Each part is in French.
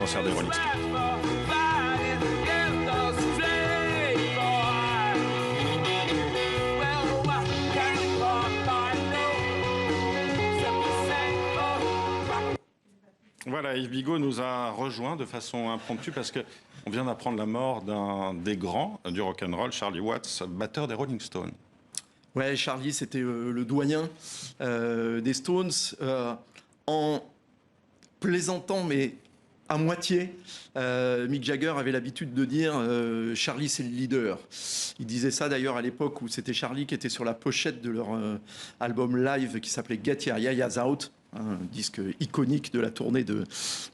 Concert des Rolling Stones. Voilà, Yves Bigot nous a rejoint de façon impromptue parce qu'on vient d'apprendre la mort d'un des grands du rock'n'roll, Charlie Watts, batteur des Rolling Stones. Ouais, Charlie, c'était le doyen des Stones. En plaisantant, mais à moitié, Mick Jagger avait l'habitude de dire Charlie, c'est le leader. Il disait ça d'ailleurs à l'époque où c'était Charlie qui était sur la pochette de leur album live qui s'appelait Get Your Yayas Out. Un disque iconique de la tournée de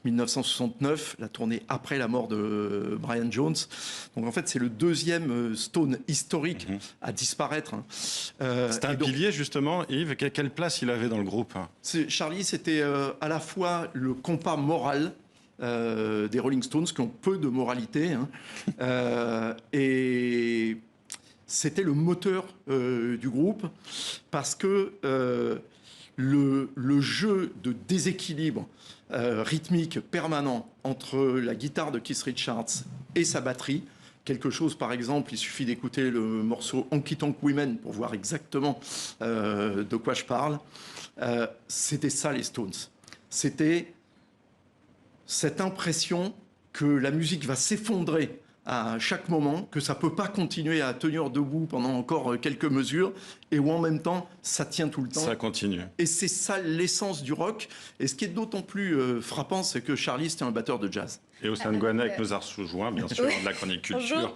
1969, la tournée après la mort de Brian Jones. Donc en fait, c'est le deuxième Stone historique à disparaître. C'était un pilier justement, Yves. Quelle place il avait dans le groupe? Charlie, c'était à la fois le compas moral des Rolling Stones, qui ont peu de moralité, et c'était le moteur du groupe, parce que le jeu de déséquilibre rythmique permanent entre la guitare de Keith Richards et sa batterie, quelque chose, par exemple, il suffit d'écouter le morceau Honky Tonk Women pour voir exactement de quoi je parle, c'était ça les Stones. C'était cette impression que la musique va s'effondrer à chaque moment, que ça ne peut pas continuer à tenir debout pendant encore quelques mesures, et où en même temps, ça tient tout le temps. Ça continue. Et c'est ça l'essence du rock. Et ce qui est d'autant plus frappant, c'est que Charlie, c'était un batteur de jazz. Et Océane Gouanec nous a rejoint, bien sûr, de la chronique culture.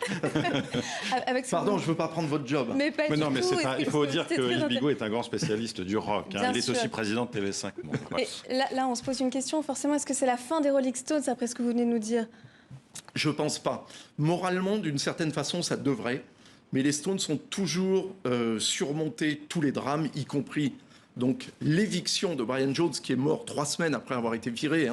Pardon, je ne veux pas prendre votre job. Mais non, mais il faut dire que Yves Bigot est un grand spécialiste du rock. Il est aussi président de TV5. Bon, et là, on se pose une question, forcément, est-ce que c'est la fin des Rolling Stones, après ce que vous venez de nous dire? Je pense pas. Moralement, d'une certaine façon, ça devrait. Mais les Stones ont toujours surmonté tous les drames, y compris donc l'éviction de Brian Jones, qui est mort 3 semaines après avoir été viré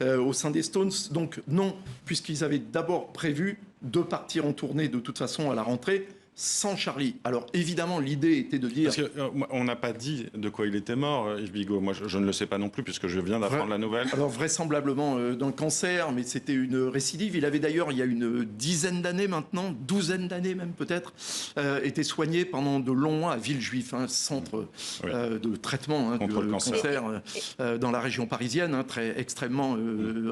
au sein des Stones. Donc non, puisqu'ils avaient d'abord prévu de partir en tournée de toute façon à la rentrée, sans Charlie. Alors évidemment, l'idée était de dire... Parce qu'on n'a pas dit de quoi il était mort, Yves Bigot. Moi, je ne le sais pas non plus, puisque je viens d'apprendre la nouvelle. Alors vraisemblablement d'un cancer, mais c'était une récidive. Il avait d'ailleurs, il y a une dizaine d'années maintenant, douzaine d'années même peut-être, été soigné pendant de longs mois à Villejuif, un centre de traitement contre le cancer dans la région parisienne, extrêmement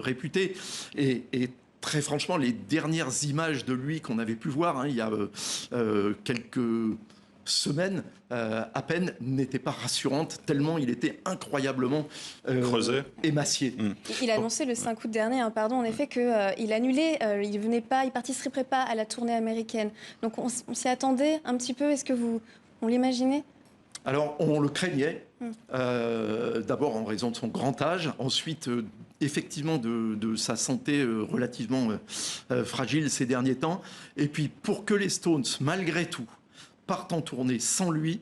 réputé. Et très franchement, les dernières images de lui qu'on avait pu voir il y a quelques semaines à peine n'étaient pas rassurantes, tellement il était incroyablement creusé, émacié. Il a annoncé le 5 août dernier, en effet, qu'il annulait, il participerait pas à la tournée américaine. Donc on s'y attendait un petit peu, est-ce que on l'imaginait? Alors, on le craignait, d'abord en raison de son grand âge, ensuite, effectivement, de sa santé relativement fragile ces derniers temps. Et puis, pour que les Stones, malgré tout, partent en tournée sans lui,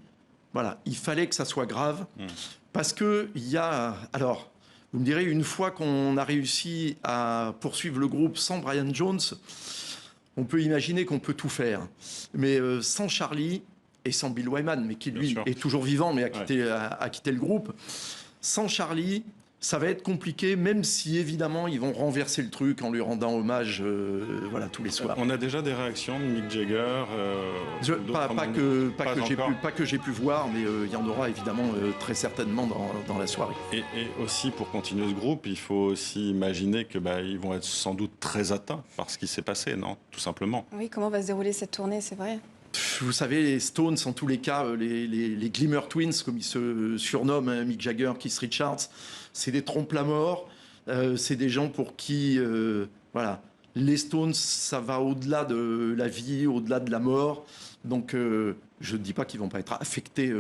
voilà, il fallait que ça soit grave. Parce qu'il y a... Alors, vous me direz, une fois qu'on a réussi à poursuivre le groupe sans Brian Jones, on peut imaginer qu'on peut tout faire. Mais sans Charlie... et sans Bill Wyman, mais qui lui est toujours vivant, mais a quitté le groupe. Sans Charlie, ça va être compliqué, même si évidemment ils vont renverser le truc en lui rendant hommage tous les soirs. On a déjà des réactions de Mick Jagger pas que j'ai pu voir, mais il y en aura évidemment très certainement dans la soirée. Et aussi, pour continuer ce groupe, il faut aussi imaginer qu'ils vont être sans doute très atteints par ce qui s'est passé, non? Tout simplement. Oui, comment va se dérouler cette tournée, c'est vrai. Vous savez, les Stones, en tous les cas, les Glimmer Twins, comme ils se surnomment, Mick Jagger, Keith Richards, c'est des trompe-la-mort. C'est des gens pour qui, les Stones, ça va au-delà de la vie, au-delà de la mort. Donc, je ne dis pas qu'ils ne vont pas être affectés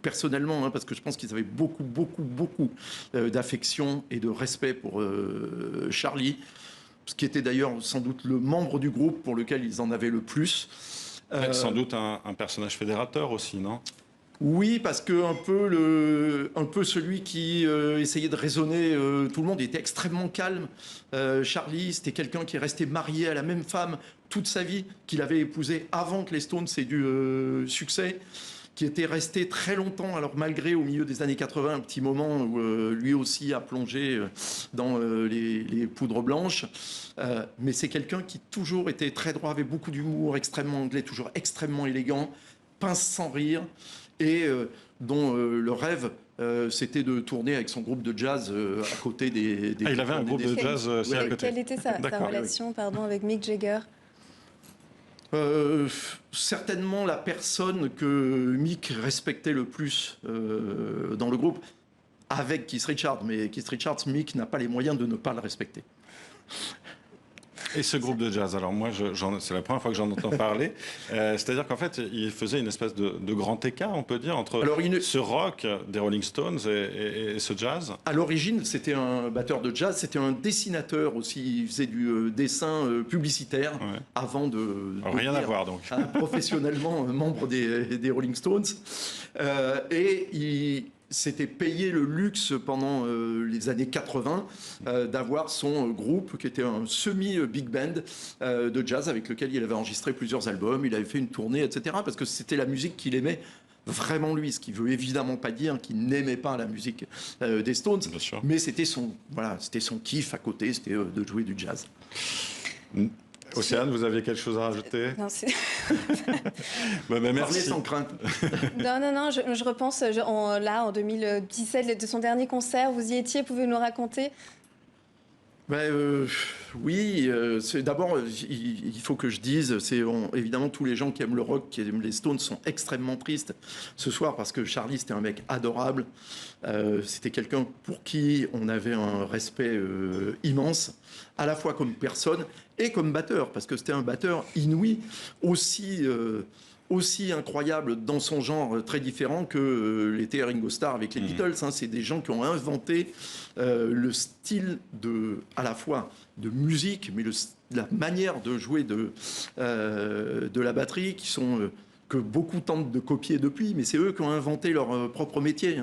personnellement, parce que je pense qu'ils avaient beaucoup d'affection et de respect pour Charlie, ce qui était d'ailleurs sans doute le membre du groupe pour lequel ils en avaient le plus. Sans doute un personnage fédérateur aussi, non? Oui, parce que un peu celui qui essayait de raisonner tout le monde. Il était extrêmement calme. Charlie, c'était quelqu'un qui est resté marié à la même femme toute sa vie, qu'il avait épousée avant que les Stones aient du succès. qui était resté très longtemps, alors malgré au milieu des années 80, un petit moment où lui aussi a plongé dans les poudres blanches. Mais c'est quelqu'un qui toujours était très droit, avait beaucoup d'humour, extrêmement anglais, toujours extrêmement élégant, pince sans rire, et dont le rêve c'était de tourner avec son groupe de jazz à côté des il avait un groupe de jazz aussi à côté. Quelle était sa relation avec Mick Jagger? Certainement la personne que Mick respectait le plus dans le groupe, avec Keith Richards. Mais Keith Richards, Mick n'a pas les moyens de ne pas le respecter. Et ce groupe de jazz, alors moi, c'est la première fois que j'en entends parler. C'est-à-dire qu'en fait, il faisait une espèce de grand écart, on peut dire, entre ce rock des Rolling Stones et ce jazz. À l'origine, c'était un batteur de jazz, c'était un dessinateur aussi. Il faisait du dessin publicitaire avant de rien à voir, donc. Professionnellement membre des Rolling Stones. Et il s'était payé le luxe pendant les années 80 d'avoir son groupe qui était un semi-big band de jazz avec lequel il avait enregistré plusieurs albums, il avait fait une tournée, etc. parce que c'était la musique qu'il aimait vraiment lui, ce qui veut évidemment pas dire qu'il n'aimait pas la musique des Stones, mais c'était son kiff à côté, c'était de jouer du jazz. Océane, vous aviez quelque chose à rajouter? Non, c'est... Merci. Parlez sans crainte. Non, je repense, en 2017, de son dernier concert, vous y étiez, pouvez-vous nous raconter? Oui, d'abord, il faut que je dise, évidemment, tous les gens qui aiment le rock, qui aiment les Stones, sont extrêmement tristes ce soir parce que Charlie, c'était un mec adorable. C'était quelqu'un pour qui on avait un respect immense, à la fois comme personne et comme batteur, parce que c'était un batteur inouï, aussi incroyable dans son genre, très différent que l'était Ringo Starr avec les Beatles. C'est des gens qui ont inventé le style à la fois de musique, mais la manière de jouer de la batterie, que beaucoup tentent de copier depuis, mais c'est eux qui ont inventé leur propre métier.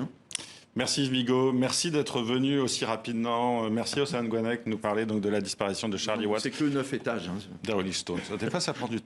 Merci Vigo, merci d'être venu aussi rapidement. Merci Océane Goanec de nous parler donc de la disparition de Charlie Watts. C'est que 9 étages. Des Rolling Stones. Des fois, ça prend du temps.